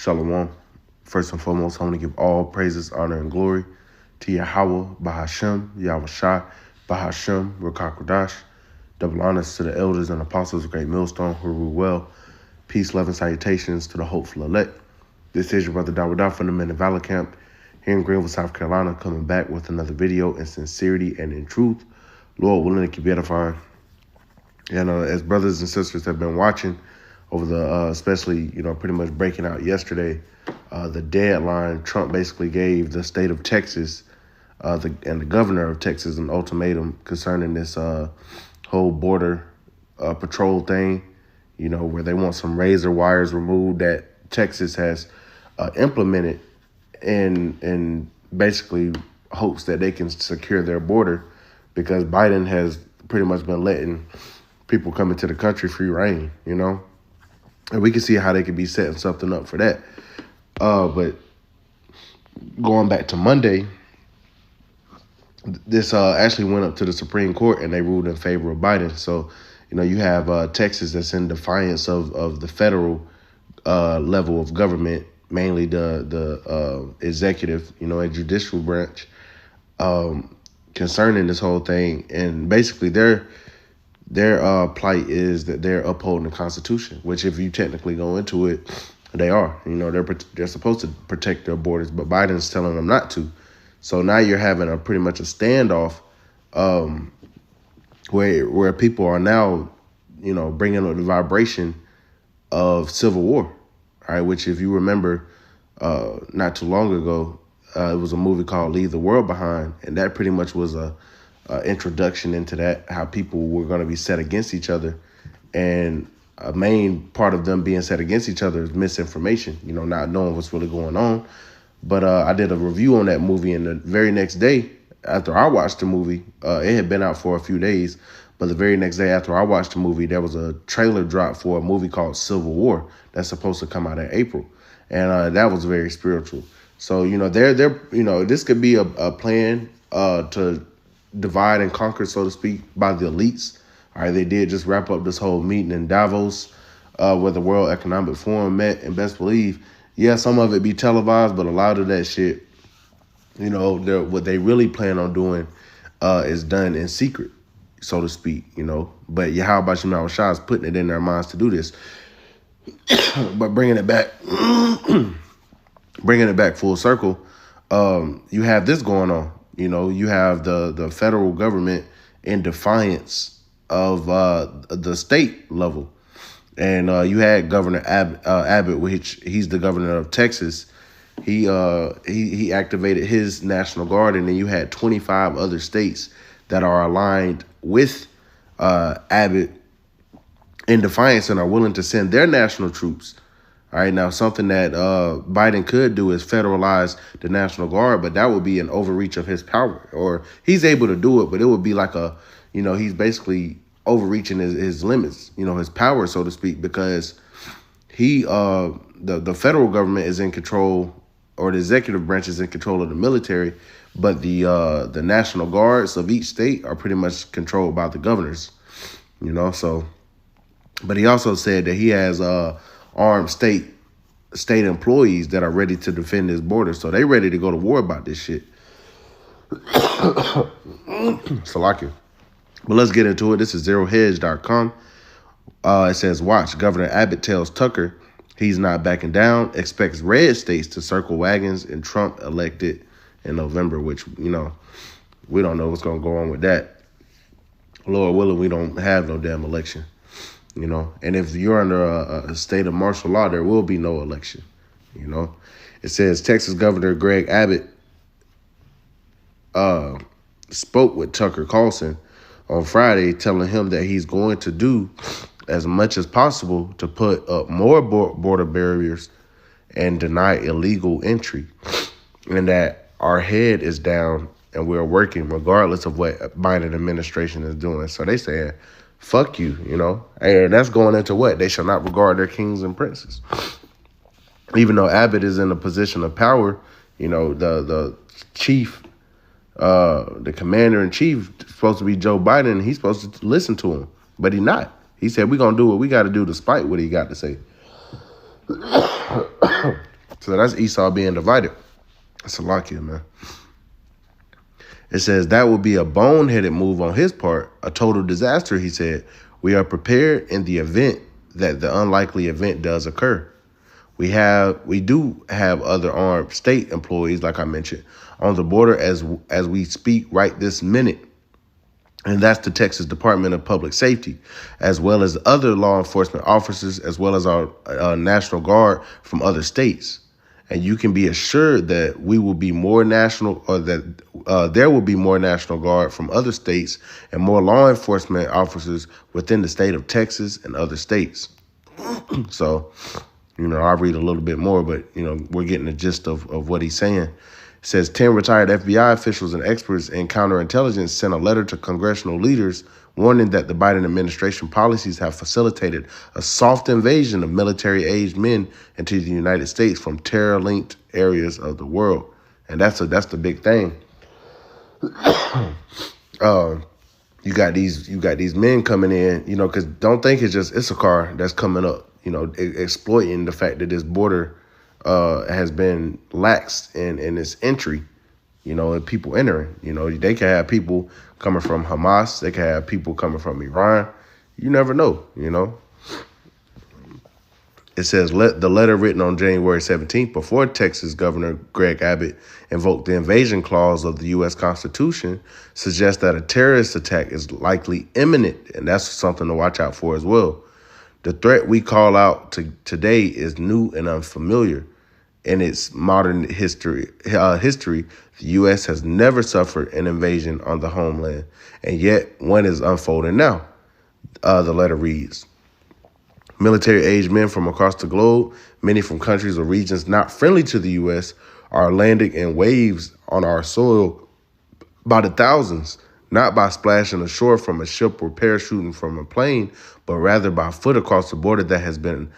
Shalom. First and foremost, I want to give all praises, honor, and glory to Yahweh, Bahashem, Yahweh Shai, Bahashem, Rakakwadash. Double honors to the elders and apostles of Great Millstone who rule well. Peace, love, and salutations to the hopeful elect. This is your brother Dawada from the Men of Valor Camp here in Greenville, South Carolina, coming back with another video in sincerity and in truth. Lord willing, to keep edifying. And as brothers and sisters have been watching over the, especially, pretty much breaking out yesterday, the deadline, Trump basically gave the state of Texas and the governor of Texas an ultimatum concerning this whole border patrol thing, where they want some razor wires removed that Texas has implemented in basically hopes that they can secure their border, because Biden has pretty much been letting people come into the country free reign, and we can see how they could be setting something up for that. But going back to Monday, this actually went up to the Supreme Court and they ruled in favor of Biden. So, you have Texas that's in defiance of the federal level of government, mainly the executive, and judicial branch, concerning this whole thing. And basically their plight is that they're upholding the Constitution, which if you technically go into it, they are. They're supposed to protect their borders, but Biden's telling them not to. So now you're having pretty much a standoff where people are now, bringing up the vibration of civil war, all right, which if you remember not too long ago, it was a movie called Leave the World Behind, and that pretty much was a introduction into that, how people were going to be set against each other. And a main part of them being set against each other is misinformation, not knowing what's really going on. But I did a review on that movie, and the very next day after I watched the movie, it had been out for a few days, but the very next day after I watched the movie, there was a trailer drop for a movie called Civil War that's supposed to come out in April. And that was very spiritual. So, they're this could be a plan to divide and conquer, so to speak, by the elites. All right, they did just wrap up this whole meeting in Davos, where the World Economic Forum met, and best believe, yeah, some of it be televised, but a lot of that shit, what they really plan on doing is done in secret, so to speak, But Yahweh Shai Shai is putting it in their minds to do this. But bringing it back full circle, you have this going on. You have the federal government in defiance of the state level. And you had Governor Abbott, which he's the governor of Texas. He activated his National Guard, and then you had 25 other states that are aligned with Abbott in defiance and are willing to send their national troops. All right, now something that Biden could do is federalize the National Guard, but that would be an overreach of his power. Or he's able to do it, but it would be like he's basically overreaching his limits, his power, so to speak, because the federal government is in control, or the executive branch is in control of the military, but the National Guards of each state are pretty much controlled by the governors, so. But he also said that he has armed state employees that are ready to defend his border. So they ready to go to war about this shit. Salakia. But let's get into it. This is zerohedge.com. It says, watch, Governor Abbott tells Tucker he's not backing down, expects red states to circle wagons, and Trump elected in November, which, we don't know what's going to go on with that. Lord willing, we don't have no damn election. And if you're under a state of martial law, there will be no election. It says Texas Governor Greg Abbott spoke with Tucker Carlson on Friday, telling him that he's going to do as much as possible to put up more border barriers and deny illegal entry, and that our head is down and we're working regardless of what Biden administration is doing. So they saying, fuck you, and that's going into what? They shall not regard their kings and princes. Even though Abbott is in a position of power, the chief, the commander-in-chief is supposed to be Joe Biden, and he's supposed to listen to him, but he's not. He said, we're going to do what we got to do despite what he got to say. So that's Esau being divided. That's a lock here, man. It says that would be a boneheaded move on his part, a total disaster, he said. We are prepared in the event that the unlikely event does occur. We do have other armed state employees, like I mentioned, on the border as we speak right this minute. And that's the Texas Department of Public Safety, as well as other law enforcement officers, as well as our National Guard from other states. And you can be assured that we will be more national, or that there will be more National Guard from other states and more law enforcement officers within the state of Texas and other states. So, I'll read a little bit more, but, we're getting the gist of what he's saying. It says 10 retired FBI officials and experts in counterintelligence sent a letter to congressional leaders warning that the Biden administration policies have facilitated a soft invasion of military-aged men into the United States from terror-linked areas of the world. And that's the big thing. You got these men coming in, because don't think it's just Issachar that's coming up, exploiting the fact that this border has been laxed in its entry, and people entering. They can have people coming from Hamas. They can have people coming from Iran. You never know, It says the letter written on January 17th before Texas Governor Greg Abbott invoked the invasion clause of the U.S. Constitution suggests that a terrorist attack is likely imminent, and that's something to watch out for as well. The threat we call out today is new and unfamiliar. In its modern history, the U.S. has never suffered an invasion on the homeland, and yet one is unfolding now. The letter reads, military-aged men from across the globe, many from countries or regions not friendly to the U.S., are landing in waves on our soil by the thousands, not by splashing ashore from a ship or parachuting from a plane, but rather by foot across the border that has been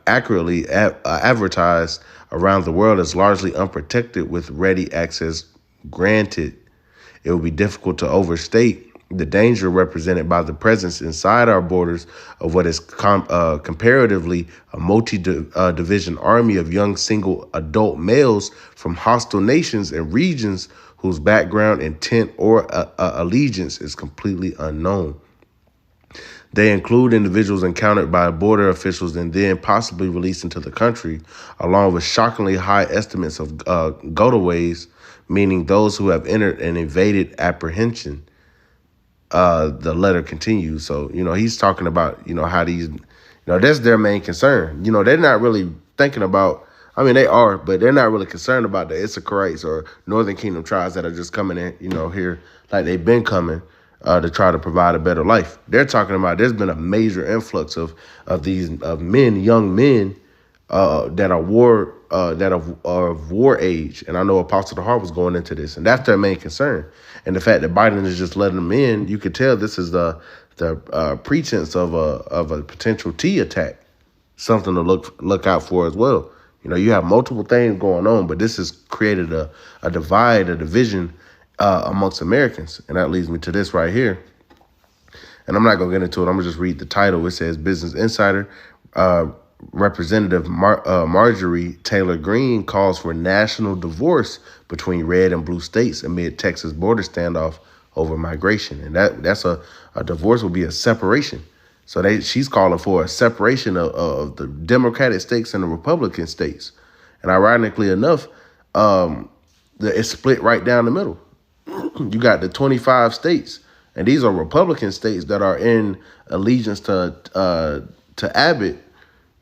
accurately advertised around the world as largely unprotected with ready access granted. It would be difficult to overstate the danger represented by the presence inside our borders of what is comparatively a multi-division army of young single adult males from hostile nations and regions whose background, intent, or allegiance is completely unknown. They include individuals encountered by border officials and then possibly released into the country, along with shockingly high estimates of gotaways, meaning those who have entered and evaded apprehension. The letter continues. So, he's talking about, how these, that's their main concern. They're not really thinking about, they are, but they're not really concerned about the Issacharites or Northern Kingdom tribes that are just coming in, here like they've been coming to try to provide a better life. They're talking about there's been a major influx of men, young men that are of war age. And I know Apostle DeHart was going into this, and that's their main concern. And the fact that Biden is just letting them in, you could tell this is the pretense of a potential T attack, something to look out for as well. You have multiple things going on, but this has created a divide, a division amongst Americans. And that leads me to this right here. And I'm not going to get into it. I'm going to just read the title. It says Business Insider, Representative Marjorie Taylor Greene calls for national divorce between red and blue states amid Texas border standoff over migration. And that's a divorce will be a separation. So she's calling for a separation of the Democratic states and the Republican states. And ironically enough, it's split right down the middle. You got the 25 states, and these are Republican states that are in allegiance to Abbott,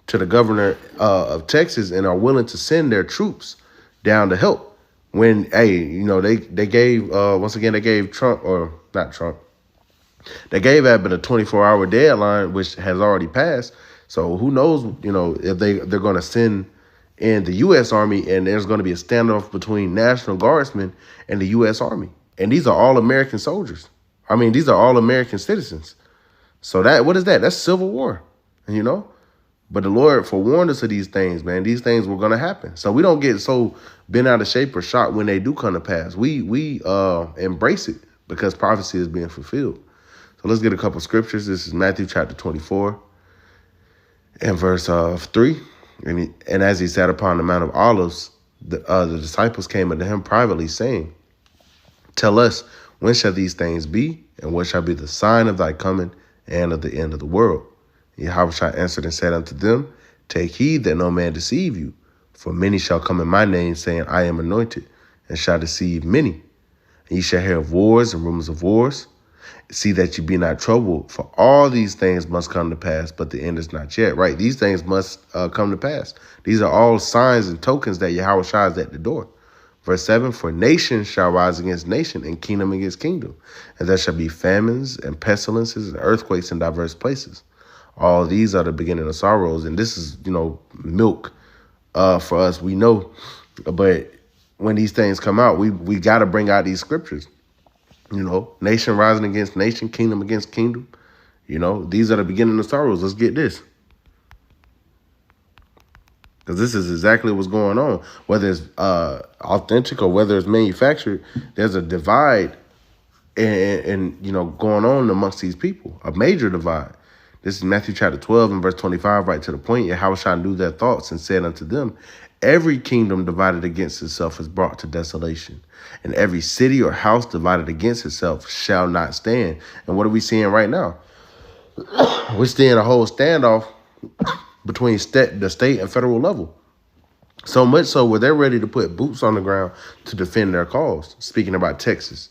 to the governor of Texas, and are willing to send their troops down to help. When, they gave, once again, they gave Trump, or not Trump, they gave Abbott a 24-hour deadline, which has already passed. So who knows, if they're going to send in the U.S. Army, and there's going to be a standoff between National Guardsmen and the U.S. Army. And these are all American soldiers. These are all American citizens. So what is that? That's civil war, But the Lord forewarned us of these things, man. These things were going to happen. So we don't get so bent out of shape or shocked when they do come to pass. We embrace it because prophecy is being fulfilled. So let's get a couple scriptures. This is Matthew chapter 24 and verse 3. And as he sat upon the Mount of Olives, the disciples came unto him privately, saying, Tell us, when shall these things be, and what shall be the sign of thy coming and of the end of the world? Yahushua answered and said unto them, Take heed that no man deceive you, for many shall come in my name, saying, I am anointed, and shall deceive many. And ye shall hear of wars and rumors of wars. See that you be not troubled, for all these things must come to pass, but the end is not yet. Right? These things must come to pass. These are all signs and tokens that Yahushua is at the door. Verse 7, For nation shall rise against nation, and kingdom against kingdom. And there shall be famines and pestilences and earthquakes in diverse places. All these are the beginning of sorrows. And this is, milk for us, we know. But when these things come out, we got to bring out these scriptures. Nation rising against nation, kingdom against kingdom. These are the beginning of sorrows. Let's get this. Because this is exactly what's going on. Whether it's authentic or whether it's manufactured, there's a divide and going on amongst these people, a major divide. This is Matthew chapter 12 and verse 25, right to the point. Yahushua knew their thoughts and said unto them, Every kingdom divided against itself is brought to desolation, and every city or house divided against itself shall not stand. And what are we seeing right now? We're seeing a whole standoff between the state and federal level. So much so where they're ready to put boots on the ground to defend their cause. Speaking about Texas,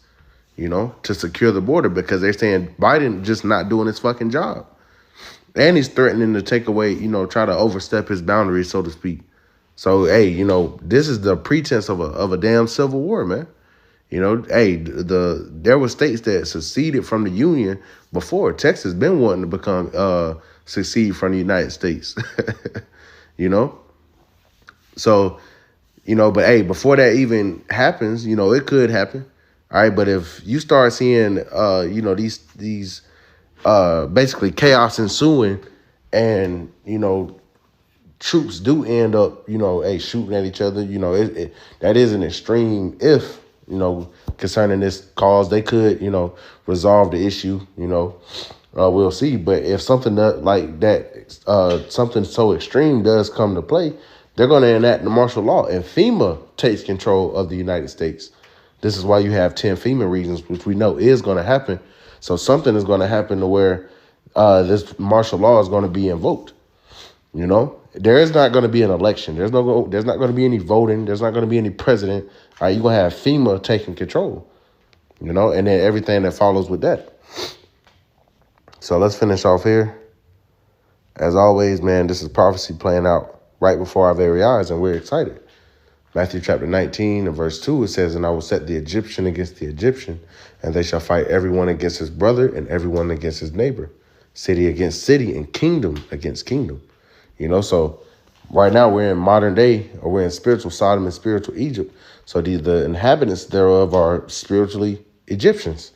to secure the border, because they're saying Biden just not doing his fucking job. And he's threatening to take away, try to overstep his boundaries, so to speak. So, hey, this is the pretense of a damn civil war, man. There were states that seceded from the Union before. Texas been wanting to become secede from the United States. So, but hey, before that even happens, it could happen. All right, but if you start seeing these basically chaos ensuing, and troops do end up shooting at each other, that is an extreme if concerning this cause. They could resolve the issue. We'll see. But if something like that, something so extreme does come to play, they're going to enact the martial law, and FEMA takes control of the United States. This is why you have 10 FEMA regions, which we know is going to happen. So something is going to happen to where this martial law is going to be invoked. There is not going to be an election. There's not going to be any voting. There's not going to be any president. All right, you're going to have FEMA taking control, and then everything that follows with that. So let's finish off here. As always, man, this is prophecy playing out right before our very eyes, and we're excited. Matthew chapter 19 and verse 2, it says, And I will set the Egyptian against the Egyptian, and they shall fight everyone against his brother and everyone against his neighbor, city against city, and kingdom against kingdom. So right now we're in modern day, or we're in spiritual Sodom and spiritual Egypt. So the inhabitants thereof are spiritually Egyptians.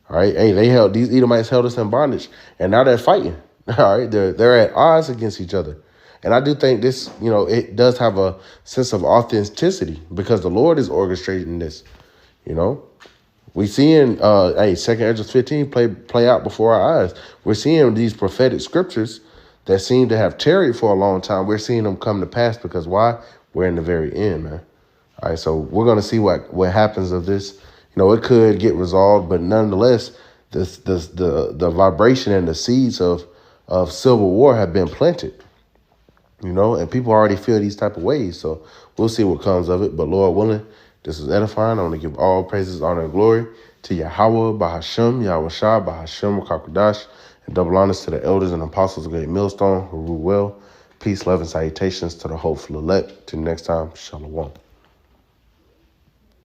All right. Hey, these Edomites held us in bondage, and now they're fighting. All right. They're at odds against each other. And I do think this, it does have a sense of authenticity, because the Lord is orchestrating this. We seeing 2 Ezra 15 play out before our eyes. We're seeing these prophetic scriptures that seem to have tarried for a long time. We're seeing them come to pass, because why? We're in the very end, man. All right, so we're going to see what happens of this. It could get resolved, but nonetheless, the vibration and the seeds of civil war have been planted. And people already feel these type of ways. So we'll see what comes of it. But Lord willing, this is edifying. I want to give all praises, honor, and glory to Yahweh, Bahashem, Yahweh Shah, Bahashem, Kakodash, and double honors to the elders and apostles of Great Millstone who rule well. Peace, love, and salutations to the hopeful elect. Till next time, Shalom.